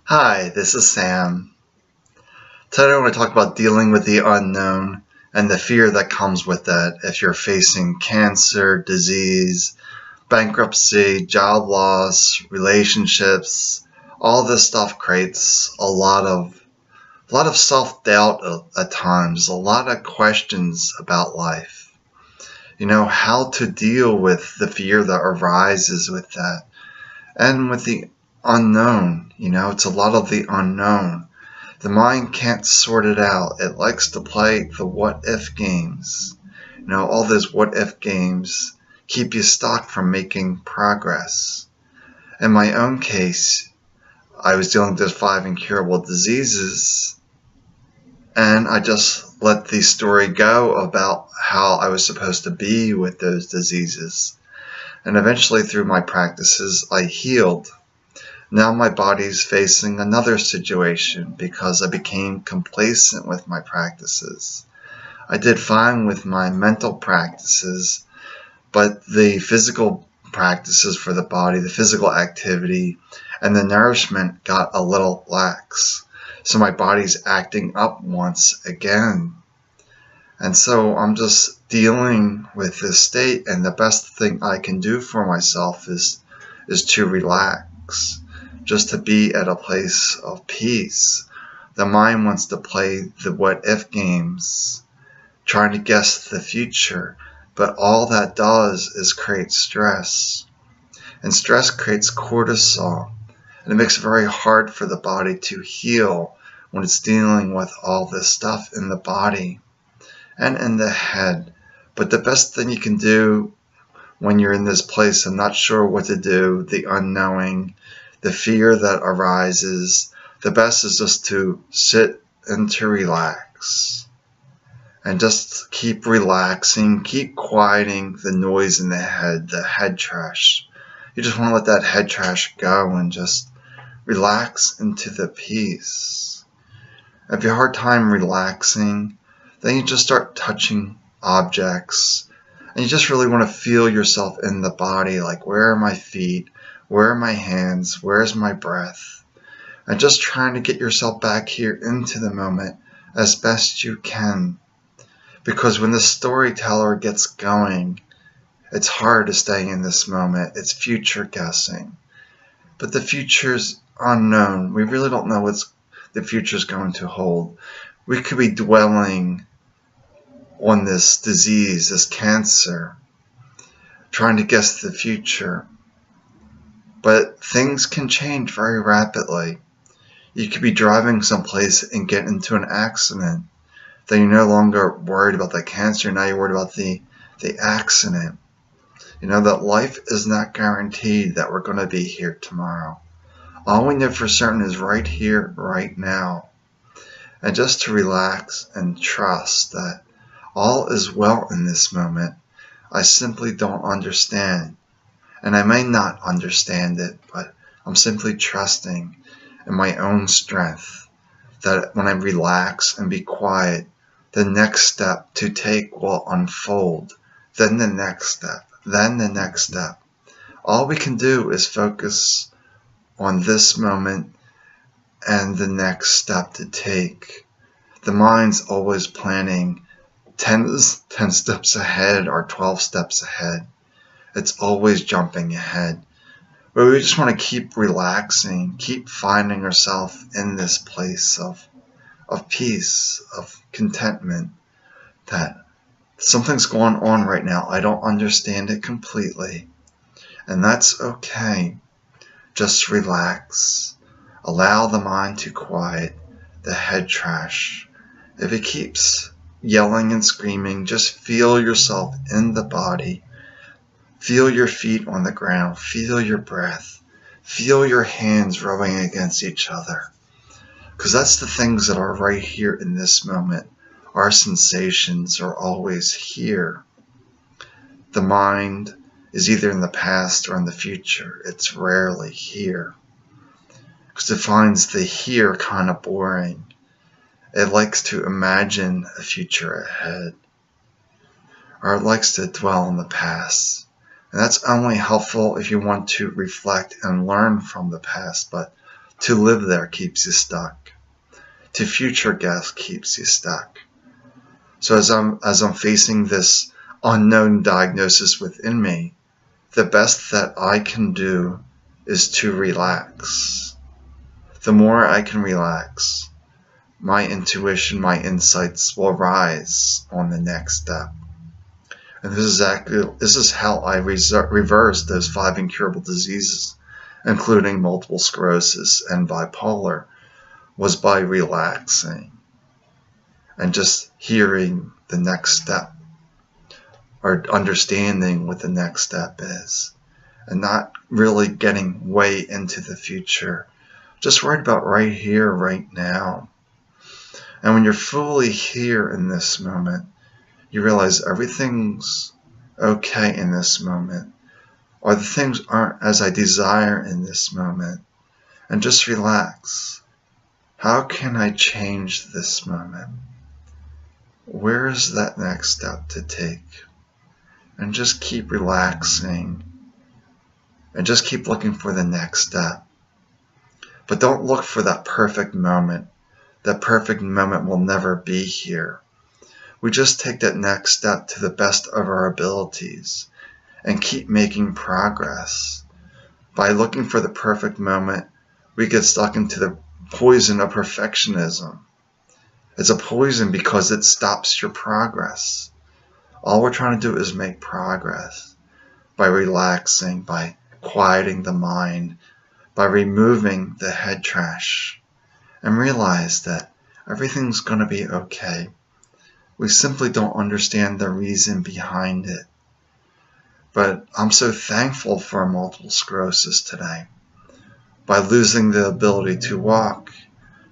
Hi, this is Sam. Today I want to talk about dealing with the unknown and the fear that comes with that if you're facing cancer, disease, bankruptcy, job loss, relationships. All this stuff creates a lot of self-doubt at times, a lot of questions about life. How to deal with the fear that arises with that and with the unknown. It's a lot of the unknown. The mind can't sort it out. It likes to play the what if games. All those what if games keep you stuck from making progress. In my own case, I was dealing with those 5 incurable diseases, and I just let the story go about how I was supposed to be with those diseases. And eventually, through my practices, I healed. Now my body's facing another situation because I became complacent with my practices. I did fine with my mental practices, but the physical practices for the body, the physical activity, and the nourishment got a little lax. So my body's acting up once again. And so I'm just dealing with this state, and the best thing I can do for myself is to relax, just to be at a place of peace. The mind wants to play the what if games, trying to guess the future, but all that does is create stress. And stress creates cortisol, and it makes it very hard for the body to heal when it's dealing with all this stuff in the body and in the head. But the best thing you can do when you're in this place of not sure what to do, the unknowing, the fear that arises, the best is just to sit and to relax. And just keep relaxing, keep quieting the noise in the head trash. You just want to let that head trash go and just relax into the peace. If you have a hard time relaxing, then you just start touching objects. And you just really want to feel yourself in the body, like where are my feet, where are my hands, where's my breath? And just trying to get yourself back here into the moment as best you can. Because when the storyteller gets going, it's hard to stay in this moment. It's future guessing. But the future's unknown. We really don't know what the future's going to hold. We could be dwelling on this disease, this cancer, trying to guess the future. But things can change very rapidly. You could be driving someplace and get into an accident. Then you're no longer worried about the cancer, now you're worried about the accident. That life is not guaranteed that we're going to be here tomorrow. All we know for certain is right here, right now. And just to relax and trust that all is well in this moment. I simply don't understand. And I may not understand it, but I'm simply trusting in my own strength that when I relax and be quiet, the next step to take will unfold. Then the next step, then the next step. All we can do is focus on this moment and the next step to take. The mind's always planning 10 steps ahead or 12 steps ahead. It's always jumping ahead. But we just want to keep relaxing, keep finding ourselves in this place of peace, of contentment, that something's going on right now. I don't understand it completely. And that's okay. Just relax. Allow the mind to quiet the head trash. If it keeps yelling and screaming, just feel yourself in the body. Feel your feet on the ground. Feel your breath. Feel your hands rubbing against each other. Because that's the things that are right here in this moment. Our sensations are always here. The mind is either in the past or in the future. It's rarely here. Because it finds the here kind of boring. It likes to imagine a future ahead. Or it likes to dwell in the past. And that's only helpful if you want to reflect and learn from the past, but To live there keeps you stuck. To future guess keeps you stuck. So as I'm facing this unknown diagnosis within me, the best that I can do is to relax. The more I can relax, my intuition, my insights will rise on the next step. And this is how I reversed those 5 incurable diseases, including multiple sclerosis and bipolar, was by relaxing and just hearing the next step, or understanding what the next step is, and not really getting way into the future, just worried about right here, right now. And when you're fully here in this moment, you realize everything's okay in this moment, or the things aren't as I desire in this moment, and just relax. How can I change this moment? Where is that next step to take? And just keep relaxing, and just keep looking for the next step. But don't look for that perfect moment. That perfect moment will never be here. We just take that next step to the best of our abilities and keep making progress. By looking for the perfect moment, we get stuck into the poison of perfectionism. It's a poison because it stops your progress. All we're trying to do is make progress by relaxing, by quieting the mind, by removing the head trash, and realize that everything's going to be okay. We simply don't understand the reason behind it. But I'm so thankful for multiple sclerosis today. By losing the ability to walk,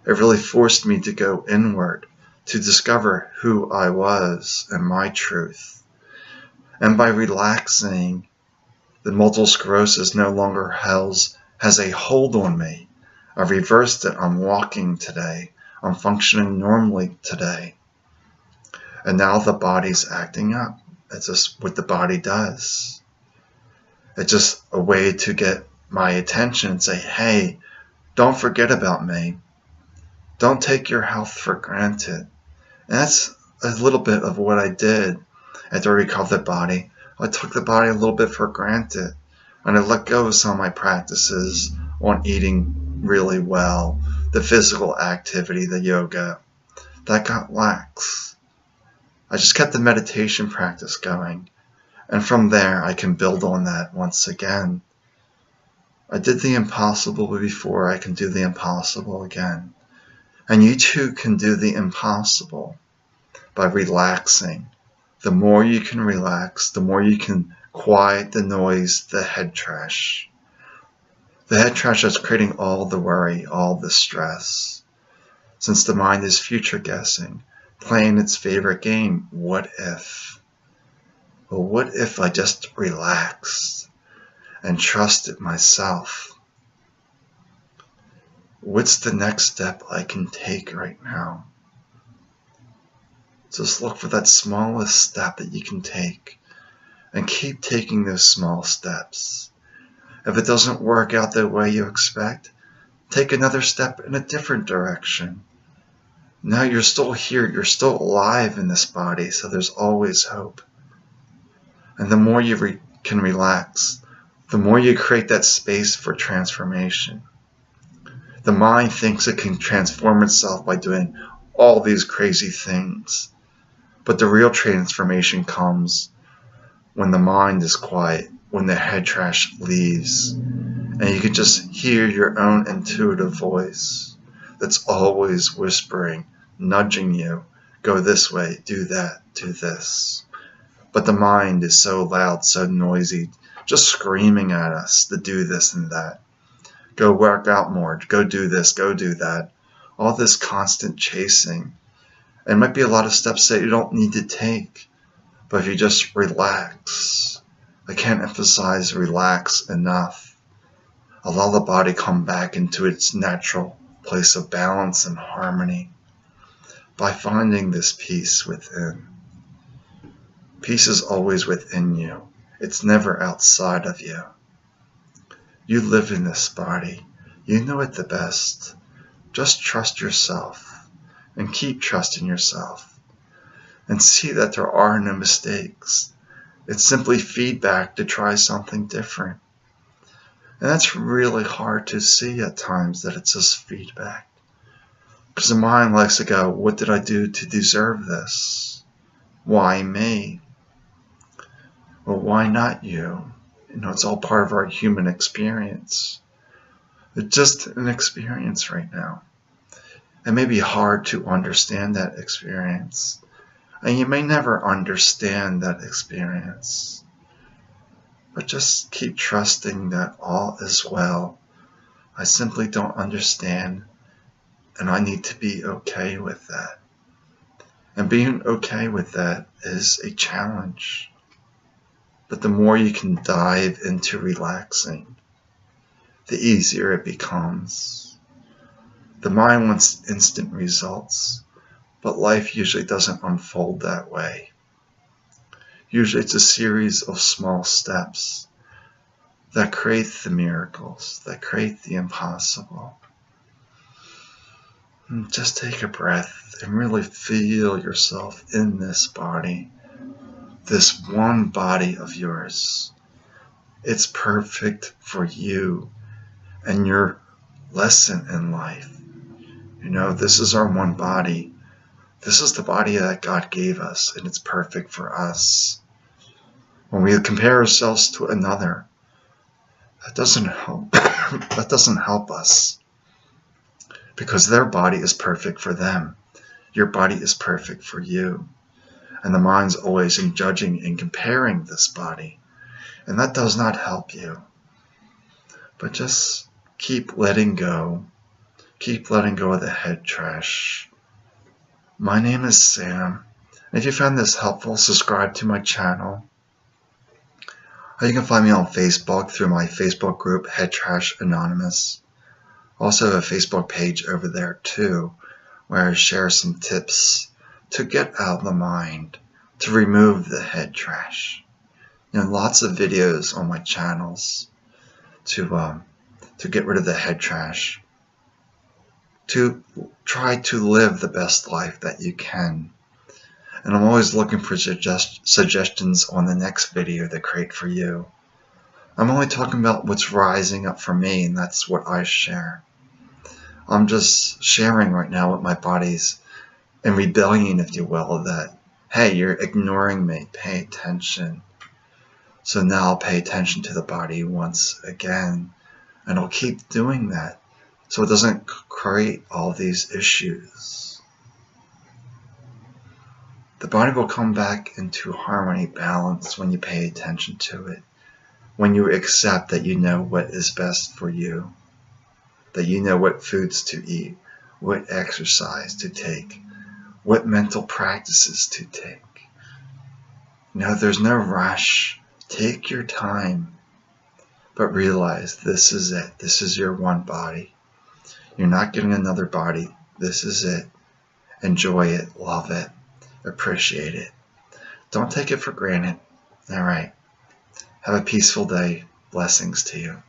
it really forced me to go inward, to discover who I was and my truth. And by relaxing, the multiple sclerosis no longer has a hold on me. I reversed it. I'm walking today. I'm functioning normally today. And now the body's acting up. It's just what the body does. It's just a way to get my attention and say, hey, don't forget about me. Don't take your health for granted. And that's a little bit of what I did after I recovered the body. I took the body a little bit for granted. And I let go of some of my practices on eating really well, the physical activity, the yoga. That got lax. I just kept the meditation practice going. And from there, I can build on that once again. I did the impossible before. I can do the impossible again. And you too can do the impossible by relaxing. The more you can relax, the more you can quiet the noise, the head trash. The head trash that's creating all the worry, all the stress. Since the mind is future guessing, playing its favorite game, what if? Well, what if I just relaxed and trusted myself? What's the next step I can take right now? Just look for that smallest step that you can take and keep taking those small steps. If it doesn't work out the way you expect, take another step in a different direction. Now you're still here, you're still alive in this body, so there's always hope. And the more you can relax, the more you create that space for transformation. The mind thinks it can transform itself by doing all these crazy things. But the real transformation comes when the mind is quiet, when the head trash leaves, and you can just hear your own intuitive voice that's always whispering, nudging you, go this way, do that, do this. But the mind is so loud, so noisy, just screaming at us to do this and that. Go work out more, go do this, go do that. All this constant chasing. And it might be a lot of steps that you don't need to take. But if you just relax, I can't emphasize relax enough. Allow the body come back into its natural place of balance and harmony by finding this peace within. Peace is always within you. It's never outside of you. You live in this body. You know it the best. Just trust yourself and keep trusting yourself and see that there are no mistakes. It's simply feedback to try something different. And that's really hard to see at times, that it's just feedback. Because the mind likes to go, what did I do to deserve this? Why me? Well, why not you? It's all part of our human experience. It's just an experience right now. It may be hard to understand that experience. And you may never understand that experience. But just keep trusting that all is well. I simply don't understand, and I need to be okay with that. And being okay with that is a challenge. But the more you can dive into relaxing, the easier it becomes. The mind wants instant results, but life usually doesn't unfold that way. Usually it's a series of small steps that create the miracles, that create the impossible. And just take a breath and really feel yourself in this body, this one body of yours. It's perfect for you and your lesson in life. This is our one body. This is the body that God gave us, and it's perfect for us. When we compare ourselves to another, that doesn't help. That doesn't help us, because their body is perfect for them. Your body is perfect for you. And the mind's always in judging and comparing this body, and that does not help you. But just keep letting go. Keep letting go of the head trash. My name is Sam. And if you found this helpful, subscribe to my channel. Or you can find me on Facebook through my Facebook group, Head Trash Anonymous. Also a Facebook page over there too, where I share some tips to get out of the mind, to remove the head trash. Lots of videos on my channels to get rid of the head trash, to try to live the best life that you can. And I'm always looking for suggestions on the next video to create for you. I'm only talking about what's rising up for me, and that's what I share. I'm just sharing right now what my body's in rebellion, if you will, that, hey, you're ignoring me, pay attention. So now I'll pay attention to the body once again, and I'll keep doing that so it doesn't create all these issues. The body will come back into harmony, balance, when you pay attention to it, when you accept that you know what is best for you, that you know what foods to eat, what exercise to take, what mental practices to take. There's no rush. Take your time, but realize this is it. This is your one body. You're not getting another body. This is it. Enjoy it. Love it. Appreciate it. Don't take it for granted. All right. Have a peaceful day. Blessings to you.